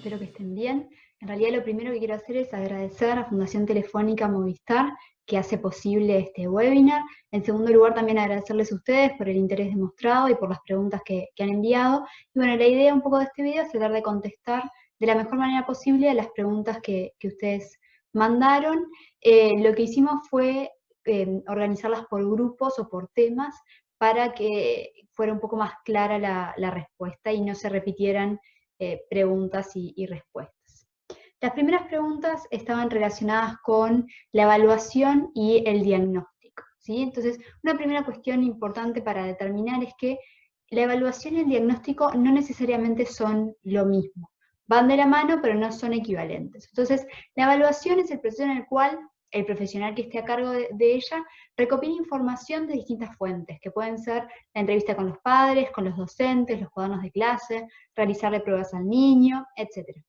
espero que estén bien. En realidad lo primero que quiero hacer es agradecer a Fundación Telefónica Movistar que hace posible este webinar. En segundo lugar, también agradecerles a ustedes por el interés demostrado y por las preguntas que han enviado. Y bueno, la idea un poco de este video es tratar de contestar de la mejor manera posible a las preguntas que ustedes mandaron. Lo que hicimos fue organizarlas por grupos o por temas para que fuera un poco más clara la respuesta y no se repitieran preguntas y respuestas. Las primeras preguntas estaban relacionadas con la evaluación y el diagnóstico, ¿sí? Entonces, una primera cuestión importante para determinar es que la evaluación y el diagnóstico no necesariamente son lo mismo. Van de la mano, pero no son equivalentes. Entonces, la evaluación es el proceso en el cual el profesional que esté a cargo de ella recopila información de distintas fuentes, que pueden ser la entrevista con los padres, con los docentes, los cuadernos de clase, realizarle pruebas al niño, etc.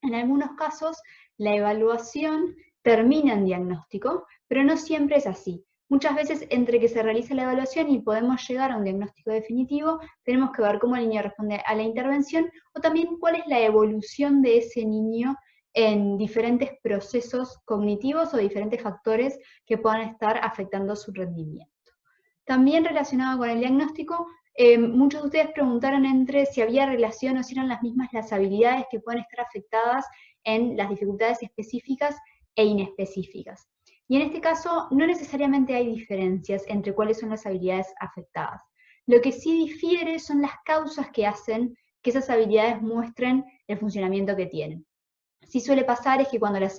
En algunos casos, la evaluación termina en diagnóstico, pero no siempre es así. Muchas veces, entre que se realiza la evaluación y podemos llegar a un diagnóstico definitivo, tenemos que ver cómo el niño responde a la intervención, o también cuál es la evolución de ese niño en diferentes procesos cognitivos o diferentes factores que puedan estar afectando su rendimiento. También relacionado con el diagnóstico, muchos de ustedes preguntaron entre si había relación o si eran las mismas las habilidades que pueden estar afectadas en las dificultades específicas e inespecíficas. Y en este caso, no necesariamente hay diferencias entre cuáles son las habilidades afectadas. Lo que sí difiere son las causas que hacen que esas habilidades muestren el funcionamiento que tienen. Sí suele pasar es que cuando las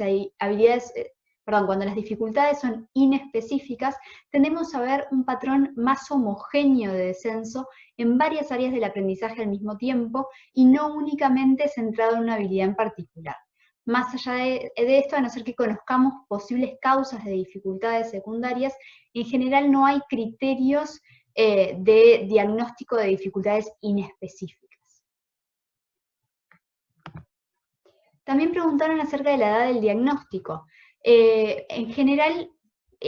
cuando las dificultades son inespecíficas, tendemos a ver un patrón más homogéneo de descenso en varias áreas del aprendizaje al mismo tiempo y no únicamente centrado en una habilidad en particular. Más allá de esto, a no ser que conozcamos posibles causas de dificultades secundarias, en general no hay criterios de diagnóstico de dificultades inespecíficas. También preguntaron acerca de la edad del diagnóstico. En general,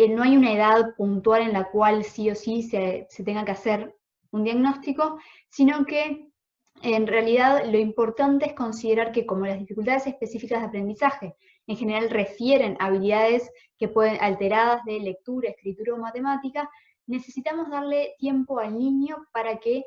no hay una edad puntual en la cual sí o sí se tenga que hacer un diagnóstico, sino que en realidad lo importante es considerar que como las dificultades específicas de aprendizaje en general refieren a habilidades que pueden alteradas de lectura, escritura o matemática, necesitamos darle tiempo al niño para que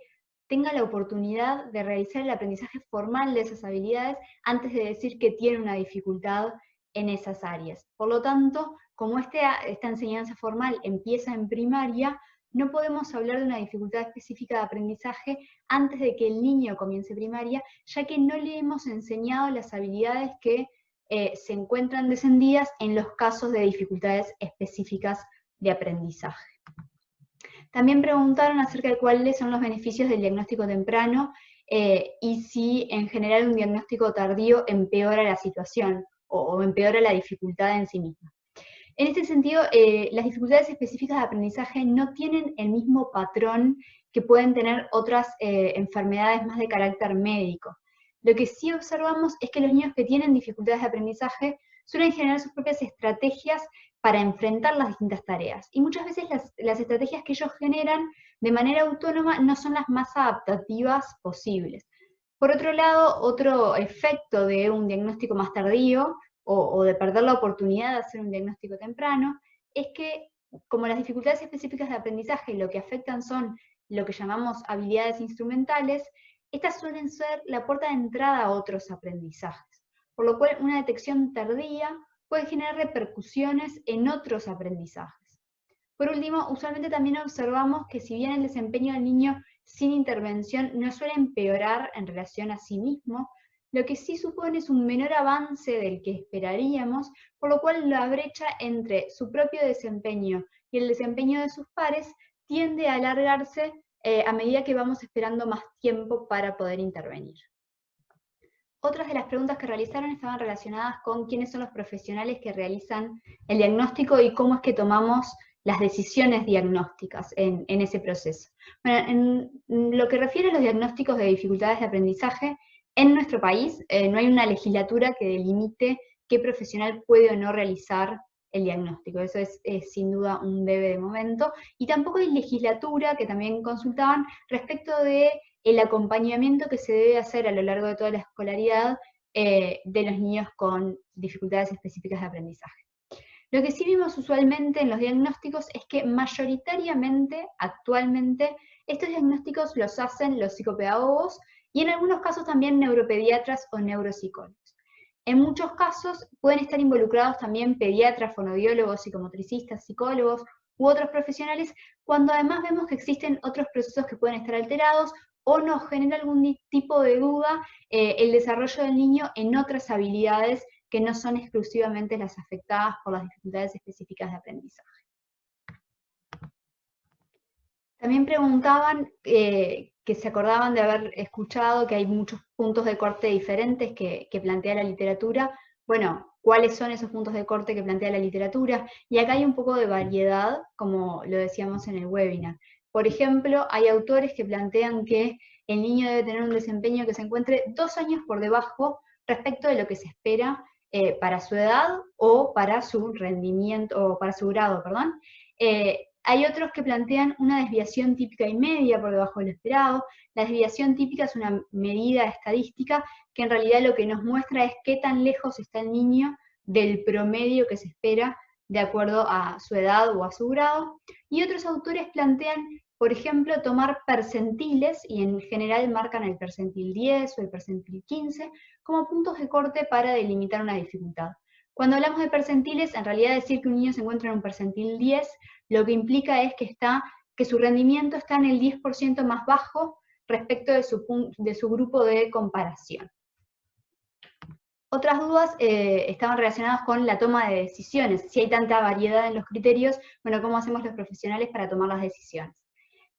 tenga la oportunidad de realizar el aprendizaje formal de esas habilidades antes de decir que tiene una dificultad en esas áreas. Por lo tanto, como esta enseñanza formal empieza en primaria, no podemos hablar de una dificultad específica de aprendizaje antes de que el niño comience primaria, ya que no le hemos enseñado las habilidades que se encuentran descendidas en los casos de dificultades específicas de aprendizaje. También preguntaron acerca de cuáles son los beneficios del diagnóstico temprano y si en general un diagnóstico tardío empeora la situación o empeora la dificultad en sí misma. En este sentido, las dificultades específicas de aprendizaje no tienen el mismo patrón que pueden tener otras enfermedades más de carácter médico. Lo que sí observamos es que los niños que tienen dificultades de aprendizaje suelen generar sus propias estrategias para enfrentar las distintas tareas. Y muchas veces las estrategias que ellos generan de manera autónoma no son las más adaptativas posibles. Por otro lado, otro efecto de un diagnóstico más tardío o de perder la oportunidad de hacer un diagnóstico temprano es que, como las dificultades específicas de aprendizaje lo que afectan son lo que llamamos habilidades instrumentales, estas suelen ser la puerta de entrada a otros aprendizajes, por lo cual una detección tardía puede generar repercusiones en otros aprendizajes. Por último, usualmente también observamos que si bien el desempeño del niño sin intervención no suele empeorar en relación a sí mismo, lo que sí supone es un menor avance del que esperaríamos, por lo cual la brecha entre su propio desempeño y el desempeño de sus pares tiende a alargarse a medida que vamos esperando más tiempo para poder intervenir. Otras de las preguntas que realizaron estaban relacionadas con quiénes son los profesionales que realizan el diagnóstico y cómo es que tomamos las decisiones diagnósticas en ese proceso. Bueno, en lo que refiere a los diagnósticos de dificultades de aprendizaje, en nuestro país no hay una legislatura que delimite qué profesional puede o no realizar el diagnóstico. Eso es sin duda un debe de momento. Y tampoco hay legislatura, que también consultaban, respecto de el acompañamiento que se debe hacer a lo largo de toda la escolaridad de los niños con dificultades específicas de aprendizaje. Lo que sí vimos usualmente en los diagnósticos es que mayoritariamente, actualmente, estos diagnósticos los hacen los psicopedagogos y en algunos casos también neuropediatras o neuropsicólogos. En muchos casos pueden estar involucrados también pediatras, fonoaudiólogos, psicomotricistas, psicólogos u otros profesionales, cuando además vemos que existen otros procesos que pueden estar alterados o nos genera algún tipo de duda el desarrollo del niño en otras habilidades que no son exclusivamente las afectadas por las dificultades específicas de aprendizaje. También preguntaban que se acordaban de haber escuchado que hay muchos puntos de corte diferentes que plantea la literatura. Bueno, ¿cuáles son esos puntos de corte que plantea la literatura? Y acá hay un poco de variedad, como lo decíamos en el webinar. Por ejemplo, hay autores que plantean que el niño debe tener un desempeño que se encuentre 2 años por debajo respecto de lo que se espera para su edad o para su rendimiento, o para su grado, perdón. Hay otros que plantean una desviación típica y media por debajo del esperado. La desviación típica es una medida estadística que en realidad lo que nos muestra es qué tan lejos está el niño del promedio que se espera de acuerdo a su edad o a su grado. Y otros autores plantean, por ejemplo, tomar percentiles, y en general marcan el percentil 10 o el percentil 15, como puntos de corte para delimitar una dificultad. Cuando hablamos de percentiles, en realidad decir que un niño se encuentra en un percentil 10, lo que implica es que su rendimiento está en el 10% más bajo respecto de su grupo de comparación. Otras dudas estaban relacionadas con la toma de decisiones. Si hay tanta variedad en los criterios, bueno, ¿cómo hacemos los profesionales para tomar las decisiones?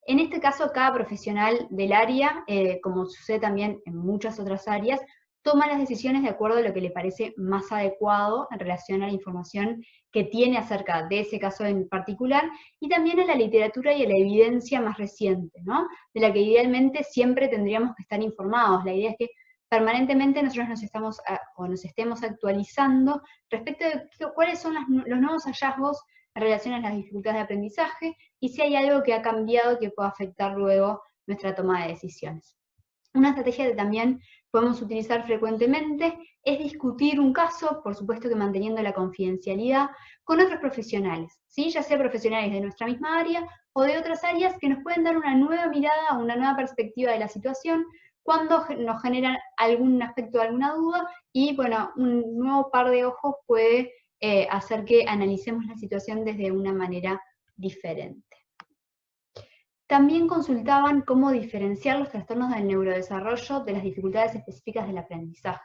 En este caso, cada profesional del área, como sucede también en muchas otras áreas, toma las decisiones de acuerdo a lo que le parece más adecuado en relación a la información que tiene acerca de ese caso en particular, y también a la literatura y a la evidencia más reciente, ¿no? De la que idealmente siempre tendríamos que estar informados. La idea es que permanentemente nosotros nos estemos actualizando respecto de cuáles son los nuevos hallazgos en relación a las dificultades de aprendizaje y si hay algo que ha cambiado que pueda afectar luego nuestra toma de decisiones. Una estrategia que también podemos utilizar frecuentemente es discutir un caso, por supuesto que manteniendo la confidencialidad, con otros profesionales, ¿sí? Ya sea profesionales de nuestra misma área o de otras áreas que nos pueden dar una nueva mirada, una nueva perspectiva de la situación, cuando nos generan algún aspecto de alguna duda, y bueno, un nuevo par de ojos puede hacer que analicemos la situación desde una manera diferente. También consultaban cómo diferenciar los trastornos del neurodesarrollo de las dificultades específicas del aprendizaje.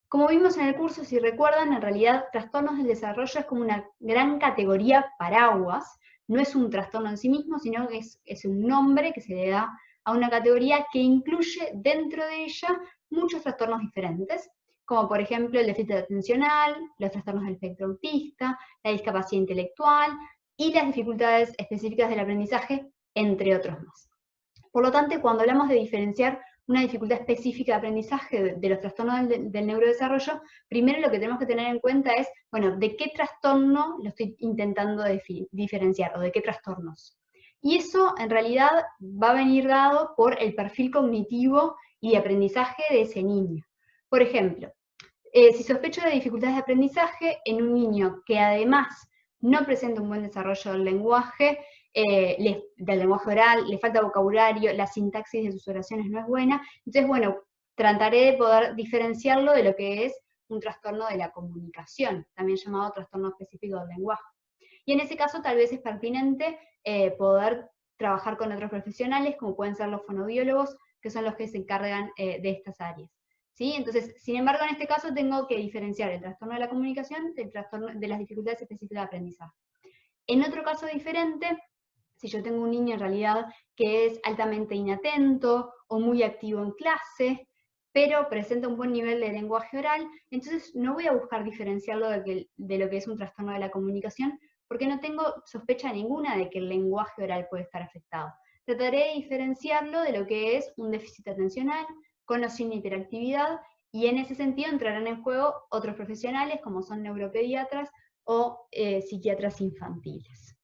Como vimos en el curso, si recuerdan, en realidad trastornos del desarrollo es como una gran categoría paraguas, no es un trastorno en sí mismo, sino que es un nombre que se le da a una categoría que incluye dentro de ella muchos trastornos diferentes, como por ejemplo el déficit atencional, los trastornos del espectro autista, la discapacidad intelectual y las dificultades específicas del aprendizaje, entre otros más. Por lo tanto, cuando hablamos de diferenciar una dificultad específica de aprendizaje de los trastornos del neurodesarrollo, primero lo que tenemos que tener en cuenta es, bueno, ¿de qué trastorno lo estoy intentando diferenciar o de qué trastornos? Y eso en realidad va a venir dado por el perfil cognitivo y de aprendizaje de ese niño. Por ejemplo, si sospecho de dificultades de aprendizaje en un niño que además no presenta un buen desarrollo del lenguaje oral, le falta vocabulario, la sintaxis de sus oraciones no es buena, entonces, bueno, trataré de poder diferenciarlo de lo que es un trastorno de la comunicación, también llamado trastorno específico del lenguaje. Y en ese caso tal vez es pertinente poder trabajar con otros profesionales, como pueden ser los fonoaudiólogos, que son los que se encargan de estas áreas. ¿Sí? Entonces, sin embargo, en este caso tengo que diferenciar el trastorno de la comunicación del trastorno de las dificultades específicas de aprendizaje. En otro caso diferente, si yo tengo un niño en realidad que es altamente inatento o muy activo en clase, pero presenta un buen nivel de lenguaje oral, entonces no voy a buscar diferenciarlo de lo que es un trastorno de la comunicación, porque no tengo sospecha ninguna de que el lenguaje oral puede estar afectado. Trataré de diferenciarlo de lo que es un déficit atencional, con o sin hiperactividad, y en ese sentido entrarán en juego otros profesionales como son neuropediatras o psiquiatras infantiles.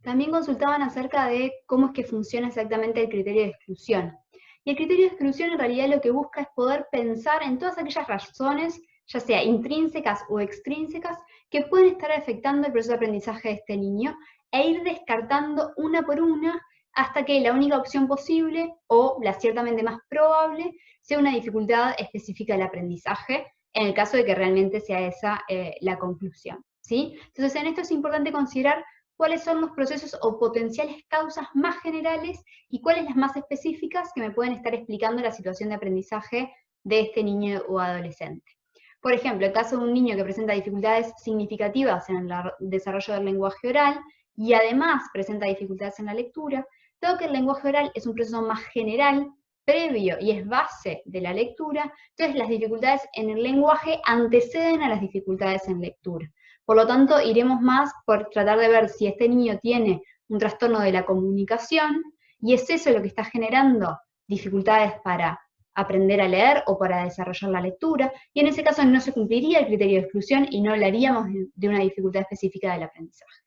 También consultaban acerca de cómo es que funciona exactamente el criterio de exclusión. Y el criterio de exclusión en realidad lo que busca es poder pensar en todas aquellas razones, ya sea intrínsecas o extrínsecas, que pueden estar afectando el proceso de aprendizaje de este niño, e ir descartando una por una hasta que la única opción posible, o la ciertamente más probable, sea una dificultad específica del aprendizaje, en el caso de que realmente sea esa la conclusión, ¿sí? Entonces, en esto es importante considerar cuáles son los procesos o potenciales causas más generales y cuáles las más específicas que me pueden estar explicando la situación de aprendizaje de este niño o adolescente. Por ejemplo, el caso de un niño que presenta dificultades significativas en el desarrollo del lenguaje oral y además presenta dificultades en la lectura, dado que el lenguaje oral es un proceso más general, previo y es base de la lectura, entonces las dificultades en el lenguaje anteceden a las dificultades en lectura. Por lo tanto, iremos más por tratar de ver si este niño tiene un trastorno de la comunicación y es eso lo que está generando dificultades para aprender a leer o para desarrollar la lectura, y en ese caso no se cumpliría el criterio de exclusión y no hablaríamos de una dificultad específica del aprendizaje.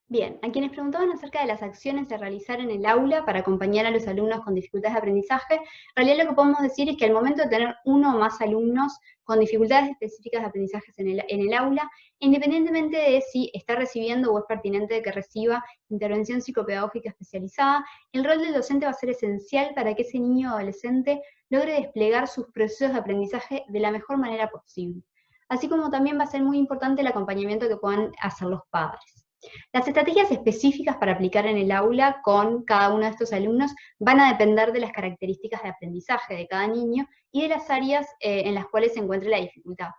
Bien, a quienes preguntaban acerca de las acciones a realizar en el aula para acompañar a los alumnos con dificultades de aprendizaje, en realidad lo que podemos decir es que al momento de tener uno o más alumnos con dificultades específicas de aprendizaje en el aula, independientemente de si está recibiendo o es pertinente que reciba intervención psicopedagógica especializada, el rol del docente va a ser esencial para que ese niño o adolescente logre desplegar sus procesos de aprendizaje de la mejor manera posible. Así como también va a ser muy importante el acompañamiento que puedan hacer los padres. Las estrategias específicas para aplicar en el aula con cada uno de estos alumnos van a depender de las características de aprendizaje de cada niño y de las áreas en las cuales se encuentre la dificultad.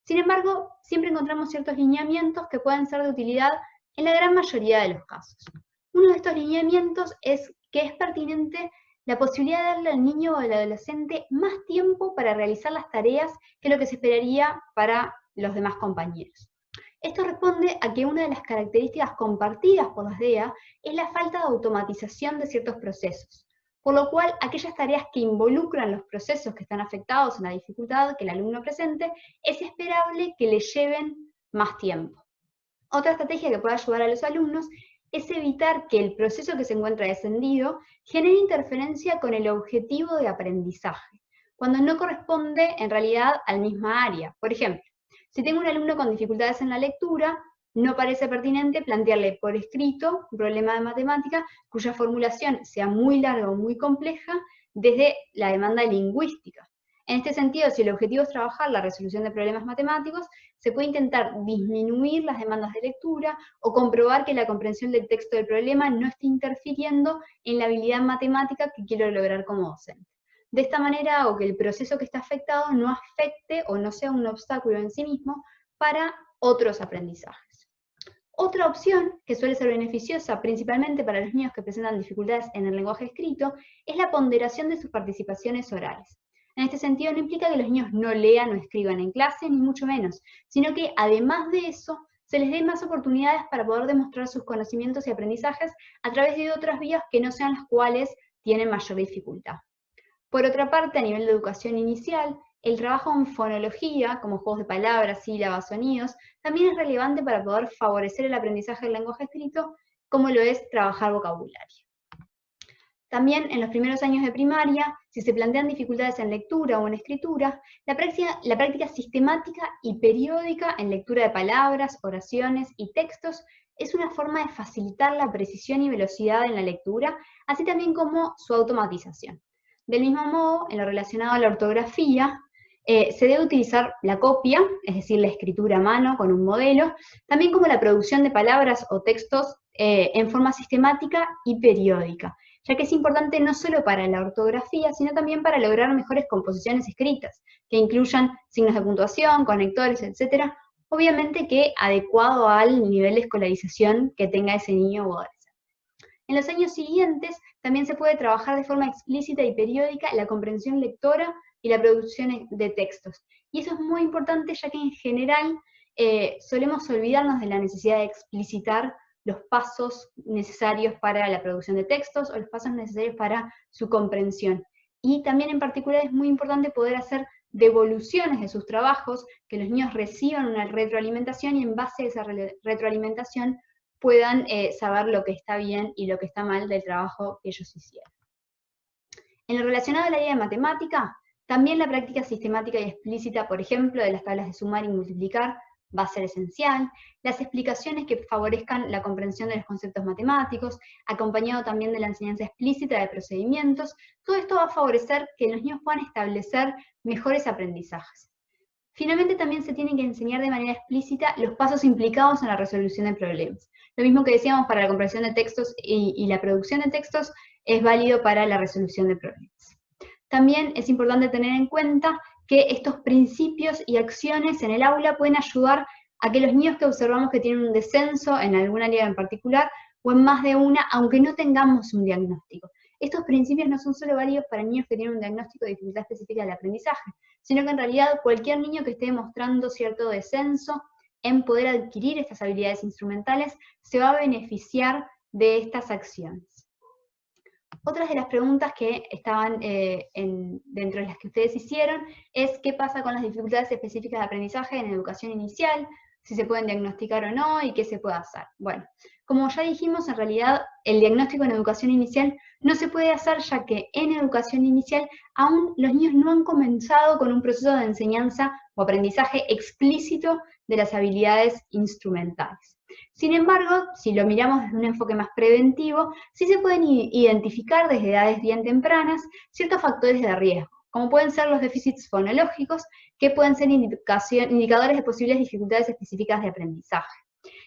Sin embargo, siempre encontramos ciertos lineamientos que pueden ser de utilidad en la gran mayoría de los casos. Uno de estos lineamientos es que es pertinente la posibilidad de darle al niño o al adolescente más tiempo para realizar las tareas que lo que se esperaría para los demás compañeros. Esto responde a que una de las características compartidas por las DEA es la falta de automatización de ciertos procesos, por lo cual aquellas tareas que involucran los procesos que están afectados en la dificultad que el alumno presente, es esperable que le lleven más tiempo. Otra estrategia que puede ayudar a los alumnos es evitar que el proceso que se encuentra descendido genere interferencia con el objetivo de aprendizaje, cuando no corresponde en realidad al misma área. Por ejemplo, si tengo un alumno con dificultades en la lectura, no parece pertinente plantearle por escrito un problema de matemática cuya formulación sea muy larga o muy compleja desde la demanda lingüística. En este sentido, si el objetivo es trabajar la resolución de problemas matemáticos, se puede intentar disminuir las demandas de lectura o comprobar que la comprensión del texto del problema no esté interfiriendo en la habilidad matemática que quiero lograr como docente. De esta manera hago que el proceso que está afectado no afecte o no sea un obstáculo en sí mismo para otros aprendizajes. Otra opción que suele ser beneficiosa, principalmente para los niños que presentan dificultades en el lenguaje escrito, es la ponderación de sus participaciones orales. En este sentido, no implica que los niños no lean o escriban en clase, ni mucho menos, sino que además de eso, se les dé más oportunidades para poder demostrar sus conocimientos y aprendizajes a través de otras vías que no sean las cuales tienen mayor dificultad. Por otra parte, a nivel de educación inicial, el trabajo en fonología, como juegos de palabras, sílabas, sonidos, también es relevante para poder favorecer el aprendizaje del lenguaje escrito, como lo es trabajar vocabulario. También en los primeros años de primaria, si se plantean dificultades en lectura o en escritura, la práctica sistemática y periódica en lectura de palabras, oraciones y textos es una forma de facilitar la precisión y velocidad en la lectura, así también como su automatización. Del mismo modo, en lo relacionado a la ortografía, se debe utilizar la copia, es decir, la escritura a mano con un modelo, también como la producción de palabras o textos en forma sistemática y periódica, ya que es importante no solo para la ortografía, sino también para lograr mejores composiciones escritas, que incluyan signos de puntuación, conectores, etc., obviamente que adecuado al nivel de escolarización que tenga ese niño o adolescente. En los años siguientes también se puede trabajar de forma explícita y periódica la comprensión lectora y la producción de textos. Y eso es muy importante, ya que en general solemos olvidarnos de la necesidad de explicitar los pasos necesarios para la producción de textos o los pasos necesarios para su comprensión. Y también en particular es muy importante poder hacer devoluciones de sus trabajos, que los niños reciban una retroalimentación y en base a esa retroalimentación puedan saber lo que está bien y lo que está mal del trabajo que ellos hicieron. En lo relacionado al área de matemática, también la práctica sistemática y explícita, por ejemplo, de las tablas de sumar y multiplicar, va a ser esencial. Las explicaciones que favorezcan la comprensión de los conceptos matemáticos, acompañado también de la enseñanza explícita de procedimientos, todo esto va a favorecer que los niños puedan establecer mejores aprendizajes. Finalmente, también se tienen que enseñar de manera explícita los pasos implicados en la resolución de problemas. Lo mismo que decíamos para la comprensión de textos y la producción de textos, es válido para la resolución de problemas. También es importante tener en cuenta que estos principios y acciones en el aula pueden ayudar a que los niños que observamos que tienen un descenso en algún área en particular o en más de una, aunque no tengamos un diagnóstico. Estos principios no son solo válidos para niños que tienen un diagnóstico de dificultad específica del aprendizaje, sino que en realidad cualquier niño que esté mostrando cierto descenso en poder adquirir estas habilidades instrumentales se va a beneficiar de estas acciones. Otras de las preguntas que estaban dentro de las que ustedes hicieron es qué pasa con las dificultades específicas de aprendizaje en educación inicial, si se pueden diagnosticar o no y qué se puede hacer. Bueno, como ya dijimos, en realidad el diagnóstico en educación inicial no se puede hacer ya que en educación inicial aún los niños no han comenzado con un proceso de enseñanza o aprendizaje explícito de las habilidades instrumentales. Sin embargo, si lo miramos desde un enfoque más preventivo, sí se pueden identificar desde edades bien tempranas ciertos factores de riesgo, como pueden ser los déficits fonológicos, que pueden ser indicadores de posibles dificultades específicas de aprendizaje.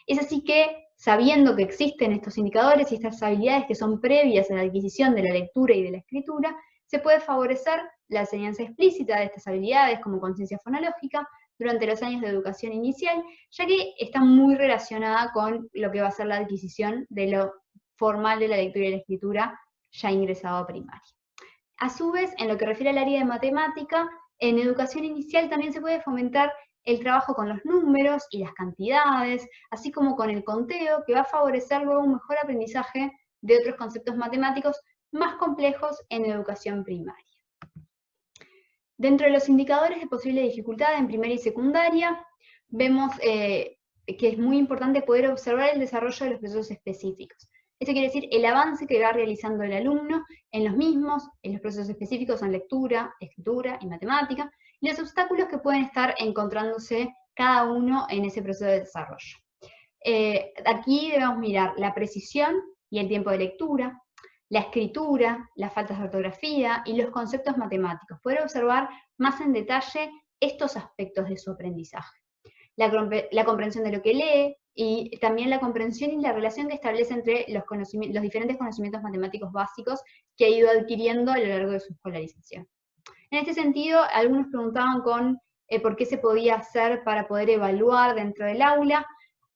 Es así que, sabiendo que existen estos indicadores y estas habilidades que son previas a la adquisición de la lectura y de la escritura, se puede favorecer la enseñanza explícita de estas habilidades como conciencia fonológica durante los años de educación inicial, ya que está muy relacionada con lo que va a ser la adquisición de lo formal de la lectura y la escritura ya ingresado a primaria. A su vez, en lo que refiere al área de matemática, en educación inicial también se puede fomentar el trabajo con los números y las cantidades, así como con el conteo, que va a favorecer luego un mejor aprendizaje de otros conceptos matemáticos más complejos en educación primaria. Dentro de los indicadores de posible dificultad en primaria y secundaria, vemos que es muy importante poder observar el desarrollo de los procesos específicos. Esto quiere decir el avance que va realizando el alumno en los mismos, en los procesos específicos en lectura, escritura y matemática, y los obstáculos que pueden estar encontrándose cada uno en ese proceso de desarrollo. Aquí debemos mirar la precisión y el tiempo de lectura, la escritura, las faltas de ortografía y los conceptos matemáticos. Poder observar más en detalle estos aspectos de su aprendizaje. La comprensión de lo que lee y también la comprensión y la relación que establece entre los diferentes conocimientos matemáticos básicos que ha ido adquiriendo a lo largo de su escolarización. En este sentido, algunos preguntaban por qué se podía hacer para poder evaluar dentro del aula.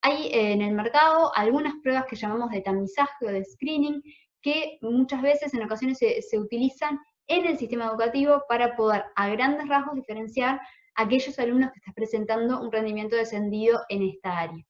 Hay en el mercado algunas pruebas que llamamos de tamizaje o de screening, que muchas veces en ocasiones se utilizan en el sistema educativo para poder a grandes rasgos diferenciar a aquellos alumnos que están presentando un rendimiento descendido en esta área.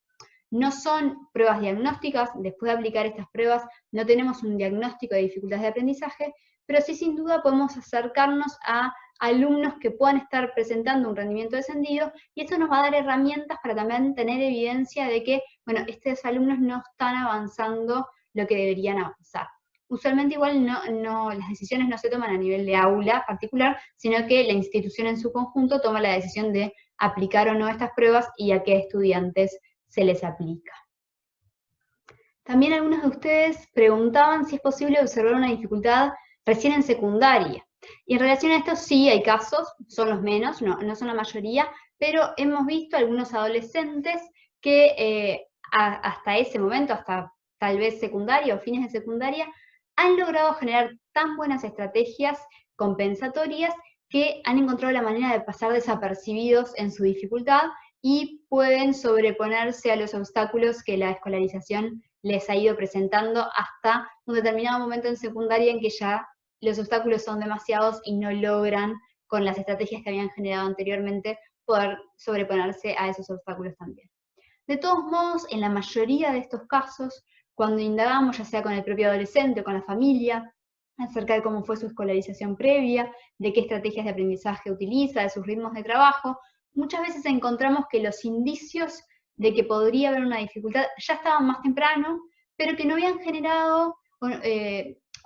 No son pruebas diagnósticas, después de aplicar estas pruebas no tenemos un diagnóstico de dificultades de aprendizaje, pero sí sin duda podemos acercarnos a alumnos que puedan estar presentando un rendimiento descendido, y esto nos va a dar herramientas para también tener evidencia de que, bueno, estos alumnos no están avanzando lo que deberían avanzar. Usualmente igual las decisiones no se toman a nivel de aula particular, sino que la institución en su conjunto toma la decisión de aplicar o no estas pruebas y a qué estudiantes se les aplica. También algunos de ustedes preguntaban si es posible observar una dificultad recién en secundaria. Y en relación a esto sí hay casos, son los menos, no son la mayoría, pero hemos visto algunos adolescentes que hasta ese momento, hasta tal vez secundaria o fines de secundaria, han logrado generar tan buenas estrategias compensatorias que han encontrado la manera de pasar desapercibidos en su dificultad y pueden sobreponerse a los obstáculos que la escolarización les ha ido presentando hasta un determinado momento en secundaria en que ya los obstáculos son demasiados y no logran, con las estrategias que habían generado anteriormente, poder sobreponerse a esos obstáculos también. De todos modos, en la mayoría de estos casos, cuando indagamos, ya sea con el propio adolescente o con la familia, acerca de cómo fue su escolarización previa, de qué estrategias de aprendizaje utiliza, de sus ritmos de trabajo, muchas veces encontramos que los indicios de que podría haber una dificultad ya estaban más temprano, pero que no habían generado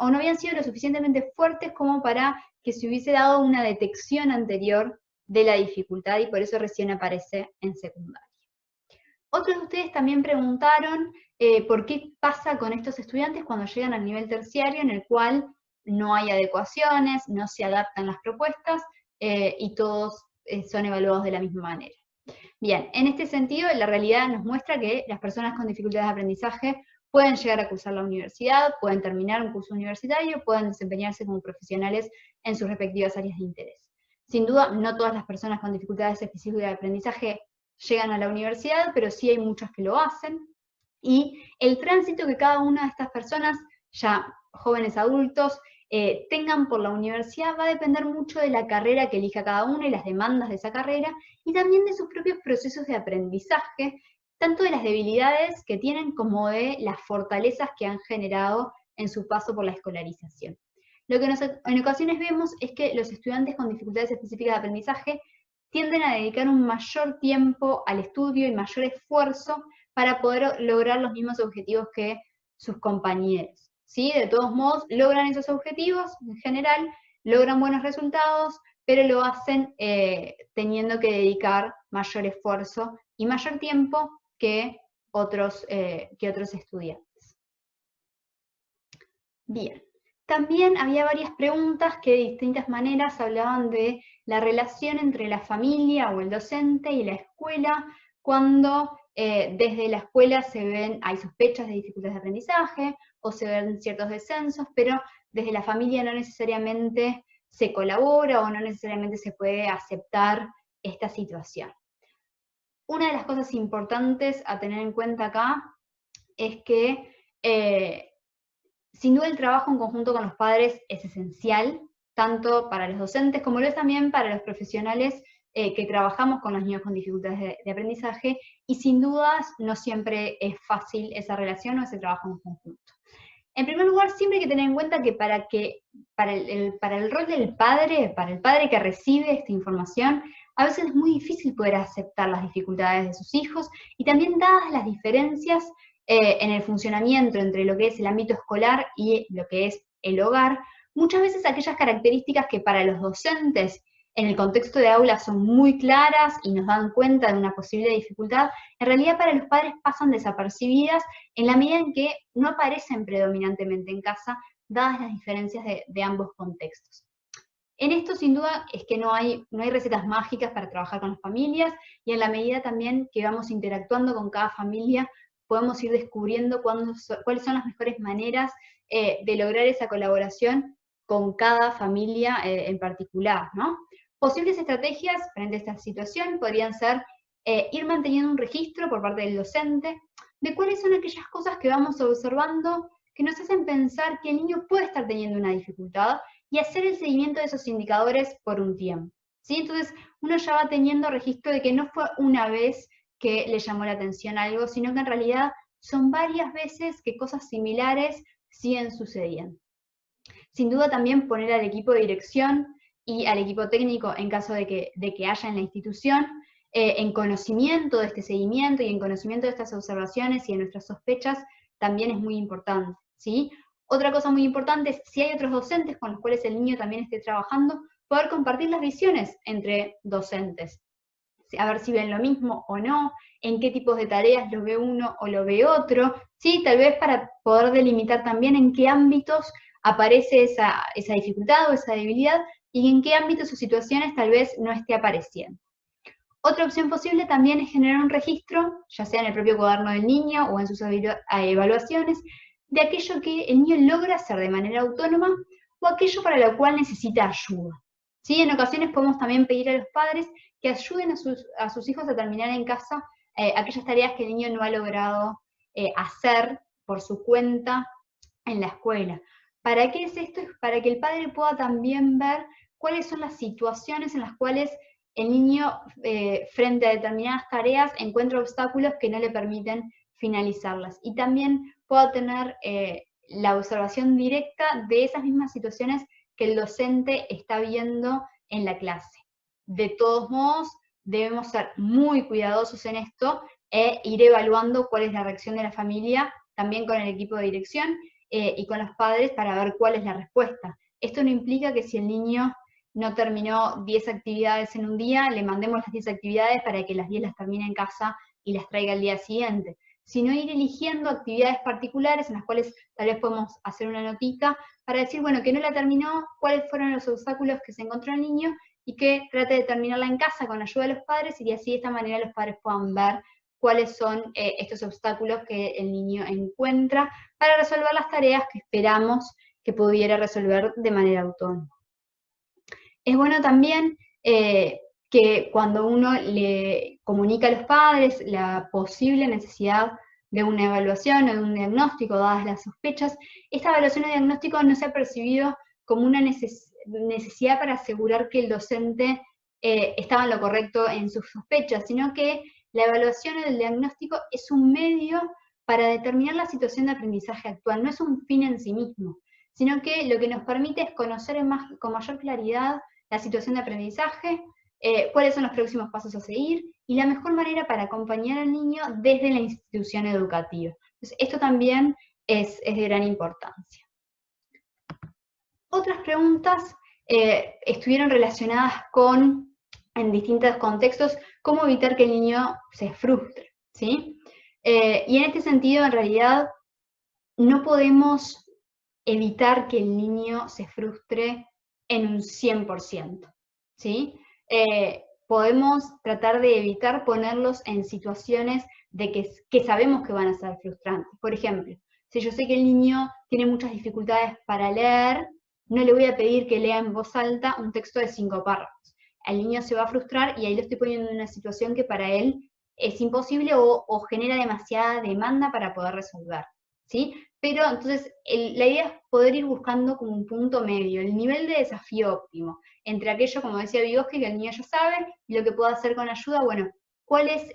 o no habían sido lo suficientemente fuertes como para que se hubiese dado una detección anterior de la dificultad y por eso recién aparece en secundaria. Otros de ustedes también preguntaron por qué pasa con estos estudiantes cuando llegan al nivel terciario en el cual no hay adecuaciones, no se adaptan las propuestas y todos son evaluados de la misma manera. Bien, en este sentido, la realidad nos muestra que las personas con dificultades de aprendizaje pueden llegar a cursar la universidad, pueden terminar un curso universitario, pueden desempeñarse como profesionales en sus respectivas áreas de interés. Sin duda, no todas las personas con dificultades específicas de aprendizaje llegan a la universidad, pero sí hay muchas que lo hacen. Y el tránsito que cada una de estas personas, ya jóvenes adultos, tengan por la universidad va a depender mucho de la carrera que elija cada uno y las demandas de esa carrera, y también de sus propios procesos de aprendizaje, tanto de las debilidades que tienen como de las fortalezas que han generado en su paso por la escolarización. Lo que en ocasiones vemos es que los estudiantes con dificultades específicas de aprendizaje tienden a dedicar un mayor tiempo al estudio y mayor esfuerzo para poder lograr los mismos objetivos que sus compañeros. ¿Sí? De todos modos, logran esos objetivos en general, logran buenos resultados, pero lo hacen teniendo que dedicar mayor esfuerzo y mayor tiempo que otros estudiantes. Bien, también había varias preguntas que de distintas maneras hablaban de la relación entre la familia o el docente y la escuela cuando desde la escuela hay sospechas de dificultades de aprendizaje o se ven ciertos descensos, pero desde la familia no necesariamente se colabora o no necesariamente se puede aceptar esta situación. Una de las cosas importantes a tener en cuenta acá es que sin duda el trabajo en conjunto con los padres es esencial, tanto para los docentes como lo es también para los profesionales que trabajamos con los niños con dificultades de aprendizaje, y sin dudas no siempre es fácil esa relación o ese trabajo en conjunto. En primer lugar, siempre hay que tener en cuenta que para el rol del padre, para el padre que recibe esta información, a veces es muy difícil poder aceptar las dificultades de sus hijos, y también dadas las diferencias en el funcionamiento entre lo que es el ámbito escolar y lo que es el hogar, muchas veces aquellas características que para los docentes en el contexto de aula son muy claras y nos dan cuenta de una posible dificultad, en realidad para los padres pasan desapercibidas en la medida en que no aparecen predominantemente en casa, dadas las diferencias de ambos contextos. En esto, sin duda, es que no hay recetas mágicas para trabajar con las familias, y en la medida también que vamos interactuando con cada familia, podemos ir descubriendo cuáles son las mejores maneras de lograr esa colaboración con cada familia en particular, ¿no? Posibles estrategias frente a esta situación podrían ser ir manteniendo un registro por parte del docente de cuáles son aquellas cosas que vamos observando que nos hacen pensar que el niño puede estar teniendo una dificultad, y hacer el seguimiento de esos indicadores por un tiempo. ¿Sí? Entonces, uno ya va teniendo registro de que no fue una vez que le llamó la atención algo, sino que en realidad son varias veces que cosas similares siguen sucediendo. Sin duda también poner al equipo de dirección y al equipo técnico, en caso de que haya en la institución, en conocimiento de este seguimiento y en conocimiento de estas observaciones y de nuestras sospechas, también es muy importante, ¿sí? Otra cosa muy importante es, si hay otros docentes con los cuales el niño también esté trabajando, poder compartir las visiones entre docentes. A ver si ven lo mismo o no, en qué tipos de tareas lo ve uno o lo ve otro, ¿sí? Tal vez para poder delimitar también en qué ámbitos aparece esa dificultad o esa debilidad, y en qué ámbitos o situaciones tal vez no esté apareciendo. Otra opción posible también es generar un registro, ya sea en el propio cuaderno del niño o en sus evaluaciones, de aquello que el niño logra hacer de manera autónoma o aquello para lo cual necesita ayuda. ¿Sí? En ocasiones podemos también pedir a los padres que ayuden a sus hijos a terminar en casa aquellas tareas que el niño no ha logrado hacer por su cuenta en la escuela. ¿Para qué es esto? Es para que el padre pueda también ver cuáles son las situaciones en las cuales el niño, frente a determinadas tareas, encuentra obstáculos que no le permiten finalizarlas. Y también pueda tener la observación directa de esas mismas situaciones que el docente está viendo en la clase. De todos modos, debemos ser muy cuidadosos en esto e ir evaluando cuál es la reacción de la familia, también con el equipo de dirección, y con los padres para ver cuál es la respuesta. Esto no implica que si el niño no terminó 10 actividades en un día, le mandemos las 10 actividades para que las 10 las termine en casa y las traiga al día siguiente, sino ir eligiendo actividades particulares en las cuales tal vez podemos hacer una notita para decir, bueno, que no la terminó, cuáles fueron los obstáculos que se encontró el niño y que trate de terminarla en casa con la ayuda de los padres y así de esta manera los padres puedan ver cuáles son estos obstáculos que el niño encuentra para resolver las tareas que esperamos que pudiera resolver de manera autónoma. Es bueno también que cuando uno le comunica a los padres la posible necesidad de una evaluación o de un diagnóstico, dadas las sospechas, esta evaluación o diagnóstico no se ha percibido como una necesidad para asegurar que el docente estaba en lo correcto en sus sospechas, sino que la evaluación o el diagnóstico es un medio para determinar la situación de aprendizaje actual, no es un fin en sí mismo, sino que lo que nos permite es conocer con mayor claridad la situación de aprendizaje, cuáles son los próximos pasos a seguir y la mejor manera para acompañar al niño desde la institución educativa. Entonces, esto también es de gran importancia. Otras preguntas estuvieron relacionadas con, en distintos contextos, cómo evitar que el niño se frustre, ¿sí? Y en este sentido, en realidad, no podemos evitar que el niño se frustre en un 100%, ¿sí? Podemos tratar de evitar ponerlos en situaciones de que sabemos que van a ser frustrantes. Por ejemplo, si yo sé que el niño tiene muchas dificultades para leer, no le voy a pedir que lea en voz alta un texto de 5 párrafos. El niño se va a frustrar y ahí lo estoy poniendo en una situación que para él es imposible o genera demasiada demanda para poder resolver, ¿sí? Pero entonces la idea es poder ir buscando como un punto medio, el nivel de desafío óptimo, entre aquello, como decía Vygotsky, que el niño ya sabe, y lo que puedo hacer con ayuda, bueno, cuál es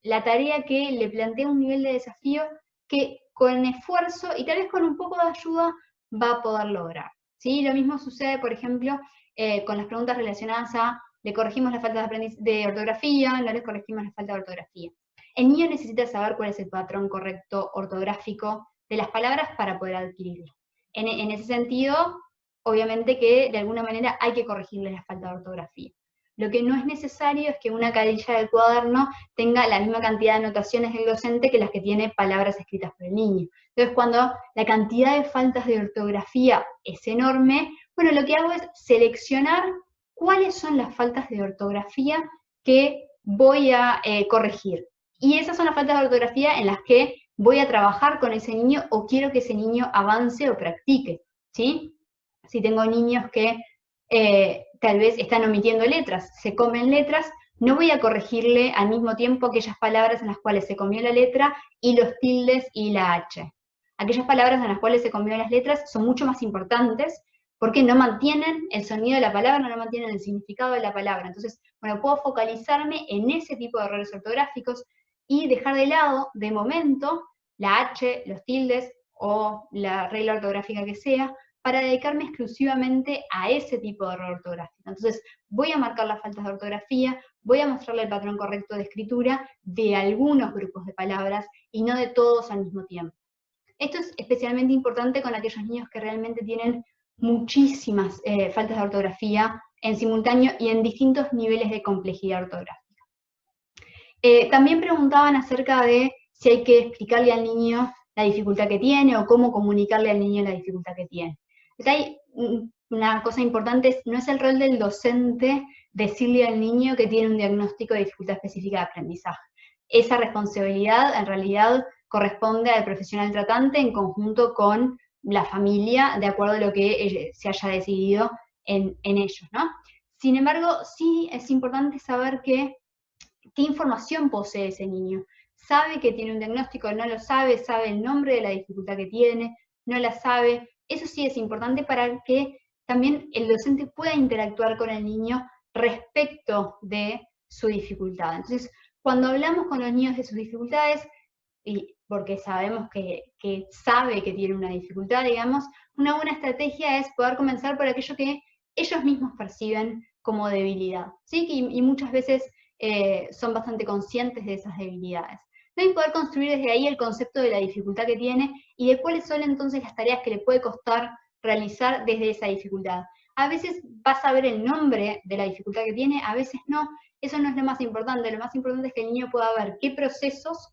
la tarea que le plantea un nivel de desafío que con esfuerzo y tal vez con un poco de ayuda va a poder lograr, ¿sí? Lo mismo sucede, por ejemplo, con las preguntas relacionadas a, le corregimos la falta de ortografía, no les corregimos la falta de ortografía. El niño necesita saber cuál es el patrón correcto ortográfico de las palabras para poder adquirirlo. En ese sentido, obviamente que de alguna manera hay que corregirle la falta de ortografía. Lo que no es necesario es que una carilla del cuaderno tenga la misma cantidad de anotaciones del docente que las que tiene palabras escritas por el niño. Entonces, cuando la cantidad de faltas de ortografía es enorme, bueno, lo que hago es seleccionar cuáles son las faltas de ortografía que voy a corregir. Y esas son las faltas de ortografía en las que voy a trabajar con ese niño o quiero que ese niño avance o practique, ¿sí? Si tengo niños que tal vez están omitiendo letras, se comen letras, no voy a corregirle al mismo tiempo aquellas palabras en las cuales se comió la letra y los tildes y la H. Aquellas palabras en las cuales se comió las letras son mucho más importantes porque no mantienen el sonido de la palabra, no mantienen el significado de la palabra. Entonces, bueno, puedo focalizarme en ese tipo de errores ortográficos y dejar de lado, de momento, la H, los tildes o la regla ortográfica que sea, para dedicarme exclusivamente a ese tipo de error ortográfico. Entonces, voy a marcar las faltas de ortografía, voy a mostrarle el patrón correcto de escritura de algunos grupos de palabras y no de todos al mismo tiempo. Esto es especialmente importante con aquellos niños que realmente tienen muchísimas faltas de ortografía en simultáneo y en distintos niveles de complejidad ortográfica. También preguntaban acerca de si hay que explicarle al niño la dificultad que tiene o cómo comunicarle al niño la dificultad que tiene. Entonces, hay una cosa importante, no es el rol del docente decirle al niño que tiene un diagnóstico de dificultad específica de aprendizaje. Esa responsabilidad en realidad corresponde al profesional tratante en conjunto con la familia, de acuerdo a lo que se haya decidido en ellos, ¿no? Sin embargo, sí es importante saber qué información posee ese niño. ¿Sabe que tiene un diagnóstico? ¿No lo sabe? ¿Sabe el nombre de la dificultad que tiene? ¿No la sabe? Eso sí es importante para que también el docente pueda interactuar con el niño respecto de su dificultad. Entonces, cuando hablamos con los niños de sus dificultades, y porque sabemos que sabe que tiene una dificultad, digamos, una buena estrategia es poder comenzar por aquello que ellos mismos perciben como debilidad, ¿sí? Y muchas veces son bastante conscientes de esas debilidades. deben poder construir desde ahí el concepto de la dificultad que tiene y de cuáles son entonces las tareas que le puede costar realizar desde esa dificultad. A veces vas a ver el nombre de la dificultad que tiene, a veces no. Eso no es lo más importante es que el niño pueda ver qué procesos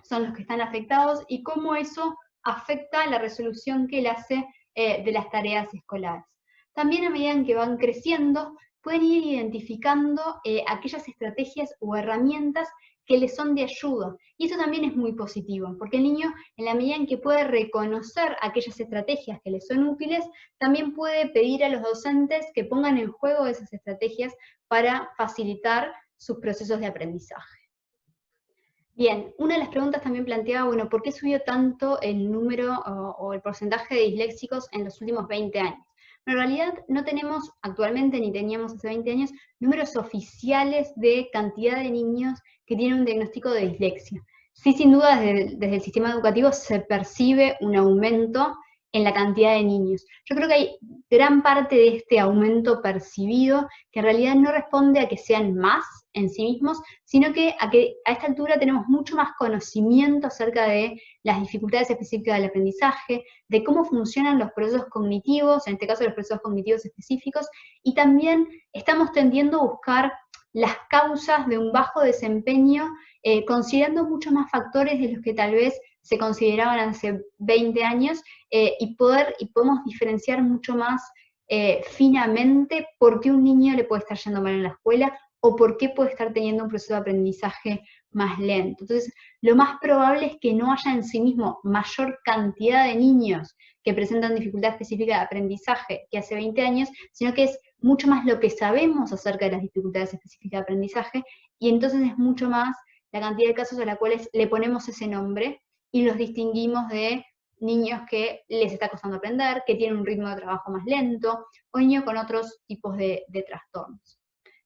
son los que están afectados y cómo eso afecta la resolución que él hace de las tareas escolares. También a medida en que van creciendo, pueden ir identificando aquellas estrategias o herramientas que les son de ayuda. Y eso también es muy positivo, porque el niño, en la medida en que puede reconocer aquellas estrategias que le son útiles, también puede pedir a los docentes que pongan en juego esas estrategias para facilitar sus procesos de aprendizaje. Bien, una de las preguntas también planteaba, bueno, ¿por qué subió tanto el número o el porcentaje de disléxicos en los últimos 20 años? Pero en realidad no tenemos actualmente, ni teníamos hace 20 años, números oficiales de cantidad de niños que tienen un diagnóstico de dislexia. Sí, sin duda, desde el sistema educativo se percibe un aumento en la cantidad de niños. Yo creo que hay gran parte de este aumento percibido que en realidad no responde a que sean más en sí mismos, sino que a esta altura tenemos mucho más conocimiento acerca de las dificultades específicas del aprendizaje, de cómo funcionan los procesos cognitivos, en este caso los procesos cognitivos específicos, y también estamos tendiendo a buscar las causas de un bajo desempeño, considerando muchos más factores de los que tal vez se consideraban hace 20 años, y podemos diferenciar mucho más finamente por qué un niño le puede estar yendo mal en la escuela o por qué puede estar teniendo un proceso de aprendizaje más lento. Entonces, lo más probable es que no haya en sí mismo mayor cantidad de niños que presentan dificultad específica de aprendizaje que hace 20 años, sino que es mucho más lo que sabemos acerca de las dificultades específicas de aprendizaje, y entonces es mucho más la cantidad de casos a los cuales le ponemos ese nombre y los distinguimos de niños que les está costando aprender, que tienen un ritmo de trabajo más lento, o niños con otros tipos de trastornos.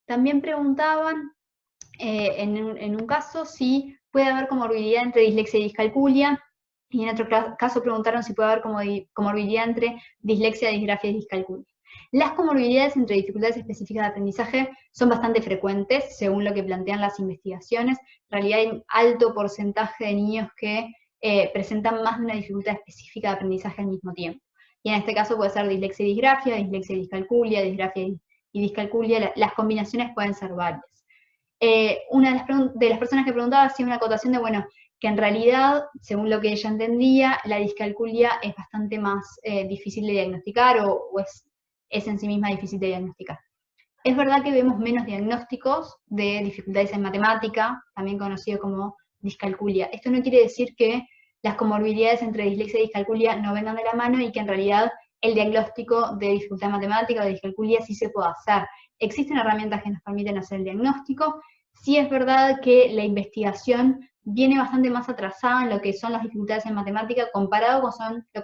También preguntaban, en un caso, si puede haber comorbilidad entre dislexia y discalculia, y en otro caso preguntaron si puede haber comorbilidad entre dislexia, disgrafia y discalculia. Las comorbilidades entre dificultades específicas de aprendizaje son bastante frecuentes, según lo que plantean las investigaciones. En realidad hay un alto porcentaje de niños que presentan más de una dificultad específica de aprendizaje al mismo tiempo. Y en este caso puede ser dislexia y discalculia, disgrafia y discalculia, las combinaciones pueden ser varias. Una de las personas que preguntaba hacía una acotación de, bueno, que en realidad, según lo que ella entendía, la discalculia es bastante más difícil de diagnosticar o es en sí misma difícil de diagnosticar. Es verdad que vemos menos diagnósticos de dificultades en matemática, también conocido como discalculia. Esto no quiere decir que las comorbilidades entre dislexia y discalculia no vengan de la mano y que en realidad el diagnóstico de dificultad matemática o de discalculia sí se puede hacer. Existen herramientas que nos permiten hacer el diagnóstico. Sí es verdad que la investigación viene bastante más atrasada en lo que son las dificultades en matemática comparado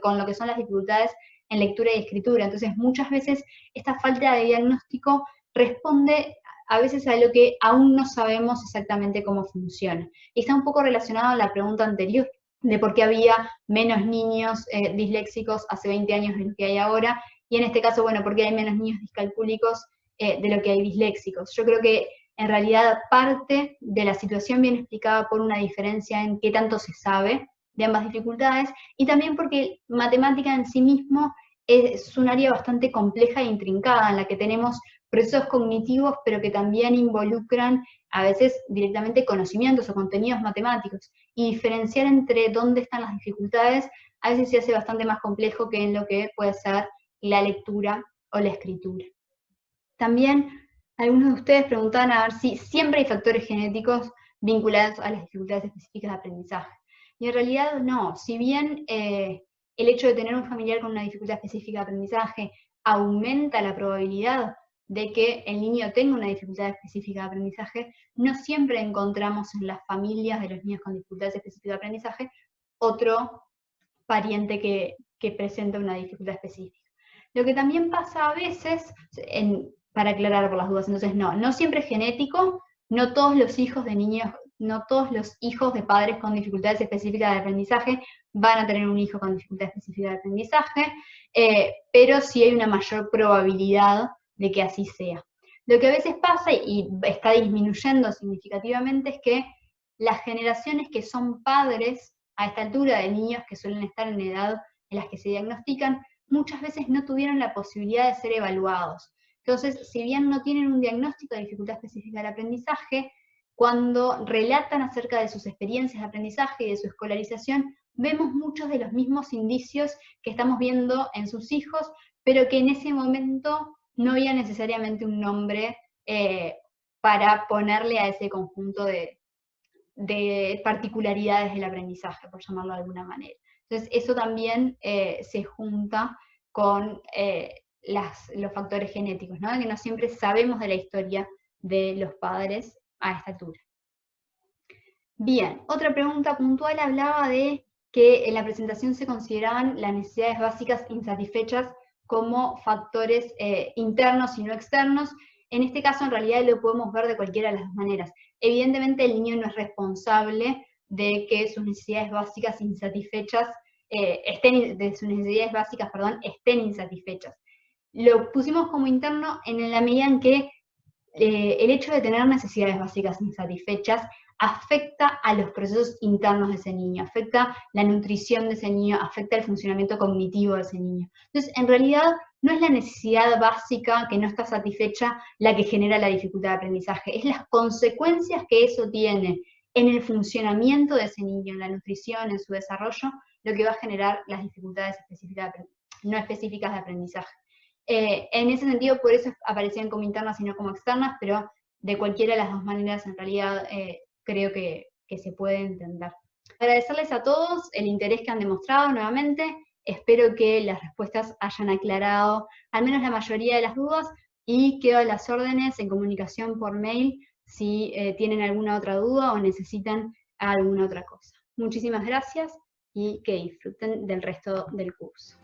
con lo que son las dificultades en lectura y escritura. Entonces, muchas veces esta falta de diagnóstico responde a veces a lo que aún no sabemos exactamente cómo funciona. Y está un poco relacionado a la pregunta anterior, de por qué había menos niños disléxicos hace 20 años de lo que hay ahora, y en este caso, bueno, por qué hay menos niños discalcúlicos de lo que hay disléxicos. Yo creo que en realidad parte de la situación viene explicada por una diferencia en qué tanto se sabe de ambas dificultades, y también porque matemática en sí mismo es un área bastante compleja e intrincada, en la que tenemos procesos cognitivos, pero que también involucran a veces directamente conocimientos o contenidos matemáticos, y diferenciar entre dónde están las dificultades a veces se hace bastante más complejo que en lo que puede ser la lectura o la escritura. También algunos de ustedes preguntaban a ver si siempre hay factores genéticos vinculados a las dificultades específicas de aprendizaje. Y en realidad no, si bien el hecho de tener un familiar con una dificultad específica de aprendizaje aumenta la probabilidad de que el niño tenga una dificultad específica de aprendizaje, no siempre encontramos en las familias de los niños con dificultades específicas de aprendizaje otro pariente que presenta una dificultad específica. Lo que también pasa a veces, para aclarar por las dudas, entonces no siempre es genético, no todos los hijos de niños, no todos los hijos de padres con dificultades específicas de aprendizaje van a tener un hijo con dificultad específica de aprendizaje, pero sí hay una mayor probabilidad de que así sea. Lo que a veces pasa, y está disminuyendo significativamente, es que las generaciones que son padres a esta altura de niños que suelen estar en edad en las que se diagnostican, muchas veces no tuvieron la posibilidad de ser evaluados. Entonces, si bien no tienen un diagnóstico de dificultad específica del aprendizaje, cuando relatan acerca de sus experiencias de aprendizaje y de su escolarización, vemos muchos de los mismos indicios que estamos viendo en sus hijos, pero que en ese momento no había necesariamente un nombre para ponerle a ese conjunto de particularidades del aprendizaje, por llamarlo de alguna manera. Entonces, eso también se junta con los factores genéticos, ¿no? Que no siempre sabemos de la historia de los padres a esta altura. Bien, otra pregunta puntual hablaba de que en la presentación se consideraban las necesidades básicas insatisfechas como factores internos y no externos. En este caso, en realidad, lo podemos ver de cualquiera de las dos maneras. Evidentemente, el niño no es responsable de que sus necesidades básicas insatisfechas estén insatisfechas. Lo pusimos como interno en la medida en que el hecho de tener necesidades básicas insatisfechas afecta a los procesos internos de ese niño, afecta la nutrición de ese niño, afecta el funcionamiento cognitivo de ese niño. Entonces, en realidad, no es la necesidad básica que no está satisfecha la que genera la dificultad de aprendizaje, es las consecuencias que eso tiene en el funcionamiento de ese niño, en la nutrición, en su desarrollo, lo que va a generar las dificultades no específicas de aprendizaje. En ese sentido, por eso aparecían como internas y no como externas, pero de cualquiera de las dos maneras, en realidad, creo que se puede entender. Agradecerles a todos el interés que han demostrado nuevamente. Espero que las respuestas hayan aclarado al menos la mayoría de las dudas y quedo a las órdenes en comunicación por mail si tienen alguna otra duda o necesitan alguna otra cosa. Muchísimas gracias y que disfruten del resto del curso.